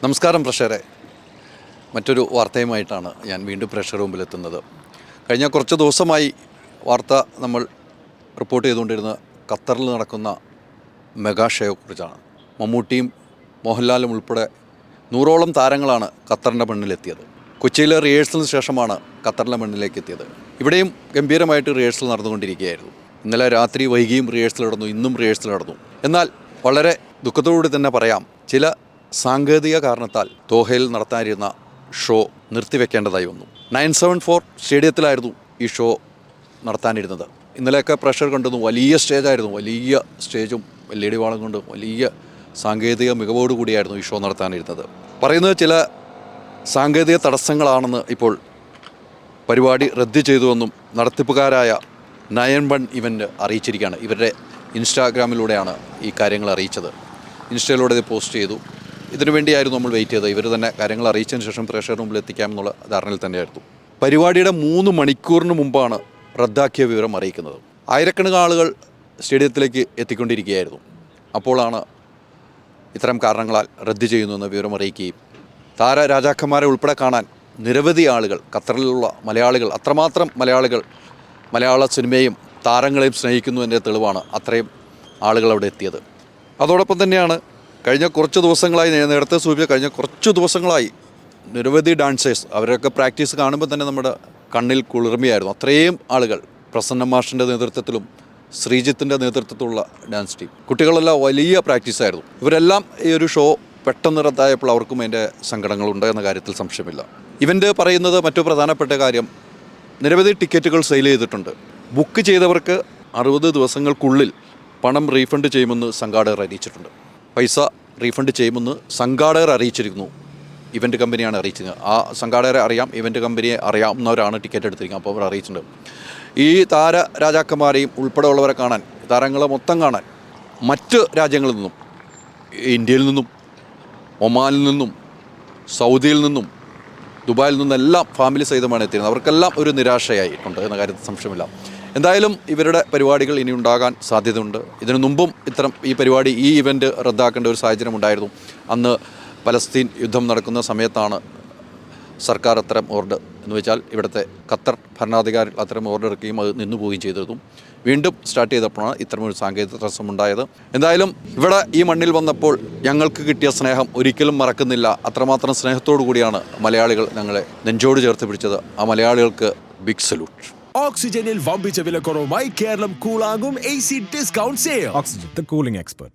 നമസ്കാരം പ്രേക്ഷകരെ, മറ്റൊരു വാർത്തയുമായിട്ടാണ് ഞാൻ വീണ്ടും പ്രേക്ഷകർ മുമ്പിലെത്തുന്നത്. കഴിഞ്ഞ കുറച്ച് ദിവസമായി വാർത്ത നമ്മൾ റിപ്പോർട്ട് ചെയ്തുകൊണ്ടിരുന്ന ഖത്തറിൽ നടക്കുന്ന മെഗാ ഷോയെക്കുറിച്ചാണ്. മമ്മൂട്ടിയും മോഹൻലാലും ഉൾപ്പെടെ 100ഓളം താരങ്ങളാണ് ഖത്തറിൻ്റെ മണ്ണിലെത്തിയത്. കൊച്ചിയിലെ റിഹേഴ്സലിന് ശേഷമാണ് ഖത്തറിൻ്റെ മണ്ണിലേക്ക് എത്തിയത്. ഇവിടെയും ഗംഭീരമായിട്ട് റിഹേഴ്സൽ നടന്നുകൊണ്ടിരിക്കുകയായിരുന്നു. ഇന്നലെ രാത്രി വൈകിയും റിഹേഴ്സൽ നടന്നു, ഇന്നും റിഹേഴ്സൽ നടന്നു. എന്നാൽ വളരെ ദുഃഖത്തോടുകൂടി തന്നെ പറയാം, ചില സാങ്കേതിക കാരണത്താൽ ദോഹയിൽ നടത്താനിരുന്ന ഷോ നിർത്തിവെക്കേണ്ടതായി വന്നു. 974 സ്റ്റേഡിയത്തിലായിരുന്നു ഈ ഷോ നടത്താനിരുന്നത്. ഇന്നലെയൊക്കെ പ്രഷർ കണ്ടുന്നു. വലിയ സ്റ്റേജായിരുന്നു, വലിയ സ്റ്റേജും LED വാളും കൊണ്ട് വലിയ സാങ്കേതിക മികവോടുകൂടിയായിരുന്നു ഈ ഷോ നടത്താനിരുന്നത്. പറയുന്നത് ചില സാങ്കേതിക തടസ്സങ്ങളാണെന്ന് ഇപ്പോൾ പരിപാടി റദ്ദ് ചെയ്തുവെന്നും നടത്തിപ്പുകാരായ 91 ഇവൻ്റ് അറിയിച്ചിരിക്കുകയാണ്. ഇവരുടെ ഇൻസ്റ്റാഗ്രാമിലൂടെയാണ് ഈ കാര്യങ്ങൾ അറിയിച്ചത്. ഇൻസ്റ്റയിലൂടെ ഇത് പോസ്റ്റ് ചെയ്തു. ഇതിനു വേണ്ടിയായിരുന്നു നമ്മൾ വെയിറ്റ് ചെയ്തത്. ഇവർ തന്നെ കാര്യങ്ങൾ അറിയിച്ചതിന് ശേഷം പ്രേക്ഷകരുടെ മുമ്പിൽ എത്തിക്കാമെന്നുള്ള ധാരണയിൽ തന്നെയായിരുന്നു. പരിപാടിയുടെ 3 മണിക്കൂറിന് മുമ്പാണ് റദ്ദാക്കിയ വിവരം അറിയിക്കുന്നത്. ആയിരക്കണക്കിന് ആളുകൾ സ്റ്റേഡിയത്തിലേക്ക് എത്തിക്കൊണ്ടിരിക്കുകയായിരുന്നു. അപ്പോഴാണ് ഇത്തരം കാരണങ്ങളാൽ റദ്ദ് ചെയ്യുന്നുവെന്ന് വിവരം അറിയിക്കുകയും താരരാജാക്കന്മാരെ ഉൾപ്പെടെ കാണാൻ നിരവധി ആളുകൾ, ഖത്തറിലുള്ള മലയാളികൾ, അത്രമാത്രം മലയാളികൾ മലയാള സിനിമയും താരങ്ങളെയും സ്നേഹിക്കുന്നതിൻ്റെ തെളിവാണ് അത്രയും ആളുകൾ അവിടെ എത്തിയത്. അതോടൊപ്പം തന്നെയാണ് കഴിഞ്ഞ കുറച്ച് ദിവസങ്ങളായി, നേരത്തെ സൂചിപ്പിച്ച കഴിഞ്ഞ കുറച്ച് ദിവസങ്ങളായി നിരവധി ഡാൻസേഴ്സ്, അവരൊക്കെ പ്രാക്ടീസ് കാണുമ്പോൾ തന്നെ നമ്മുടെ കണ്ണിൽ കുളിർമയായിരുന്നു. അത്രയും ആളുകൾ, പ്രസന്ന മാഷിൻ്റെ നേതൃത്വത്തിലും ശ്രീജിത്തിൻ്റെ നേതൃത്വത്തിലുള്ള ഡാൻസ് ടീം, കുട്ടികളെല്ലാം വലിയ പ്രാക്ടീസായിരുന്നു. ഇവരെല്ലാം ഈ ഒരു ഷോ പെട്ടെന്ന് റദ്ദായപ്പോൾ അവർക്കും അതിൻ്റെ സങ്കടങ്ങളുണ്ട് എന്ന കാര്യത്തിൽ സംശയമില്ല. ഇവൻ്റ് പറയുന്നത് മറ്റു പ്രധാനപ്പെട്ട കാര്യം, നിരവധി ടിക്കറ്റുകൾ സെയിൽ ചെയ്തിട്ടുണ്ട്. ബുക്ക് ചെയ്തവർക്ക് 60 ദിവസങ്ങൾക്കുള്ളിൽ പണം റീഫണ്ട് ചെയ്യുമെന്ന് സംഘാടകർ അറിയിച്ചിട്ടുണ്ട്. പൈസ റീഫണ്ട് ചെയ്യുമെന്ന് സംഘാടകർ അറിയിച്ചിരിക്കുന്നു. ഇവൻ്റ് കമ്പനിയാണ് അറിയിച്ചത്. ആ സംഘാടകരെ അറിയാം, ഇവൻ്റ് കമ്പനിയെ അറിയാവുന്നവരാണ് ടിക്കറ്റ് എടുത്തിരിക്കുന്നത്. അപ്പോൾ അവർ അറിയിച്ചിട്ടുണ്ട്. ഈ താരരാജാക്കന്മാരെയും ഉൾപ്പെടെ ഉള്ളവരെ കാണാൻ, താരങ്ങളെ മൊത്തം കാണാൻ മറ്റ് രാജ്യങ്ങളിൽ നിന്നും, ഇന്ത്യയിൽ നിന്നും, ഒമാനിൽ നിന്നും, സൗദിയിൽ നിന്നും, ദുബായിൽ നിന്നെല്ലാം ഫാമിലി സഹിതമാണ് എത്തിയിരുന്നത്. അവർക്കെല്ലാം ഒരു നിരാശയായിട്ടുണ്ട് എന്ന കാര്യത്തിൽ സംശയമില്ല. എന്തായാലും ഇവരുടെ പരിപാടികൾ ഇനി ഉണ്ടാകാൻ സാധ്യതയുണ്ട്. ഇതിനു മുമ്പും ഈ പരിപാടി, ഈ ഇവൻ്റ് റദ്ദാക്കേണ്ട ഒരു സാഹചര്യം ഉണ്ടായിരുന്നു. അന്ന് പലസ്തീൻ യുദ്ധം നടക്കുന്ന സമയത്താണ് സർക്കാർ അത്തരം ഓർഡർ, എന്ന് വെച്ചാൽ ഇവിടുത്തെ ഖത്തർ ഭരണാധികാരികൾ അത്തരം ഓർഡർ ഇറക്കുകയും അത് നിന്നുപോവുകയും ചെയ്തിരുന്നു. വീണ്ടും സ്റ്റാർട്ട് ചെയ്തപ്പോഴാണ് ഇത്തരമൊരു സാങ്കേതിക തടസ്സമുണ്ടായത്. എന്തായാലും ഇവിടെ ഈ മണ്ണിൽ വന്നപ്പോൾ ഞങ്ങൾക്ക് കിട്ടിയ സ്നേഹം ഒരിക്കലും മറക്കുന്നില്ല. അത്രമാത്രം സ്നേഹത്തോടു കൂടിയാണ് മലയാളികൾ ഞങ്ങളെ നെഞ്ചോട് ചേർത്ത് പിടിച്ചത്. ആ മലയാളികൾക്ക് ബിഗ് സല്യൂട്ട്. ഓക്സിജനിൽ വമ്പിച്ച വിലക്കുറവുമായി കേരളം കൂളാകും AC discount sale. Oxygen, the cooling expert.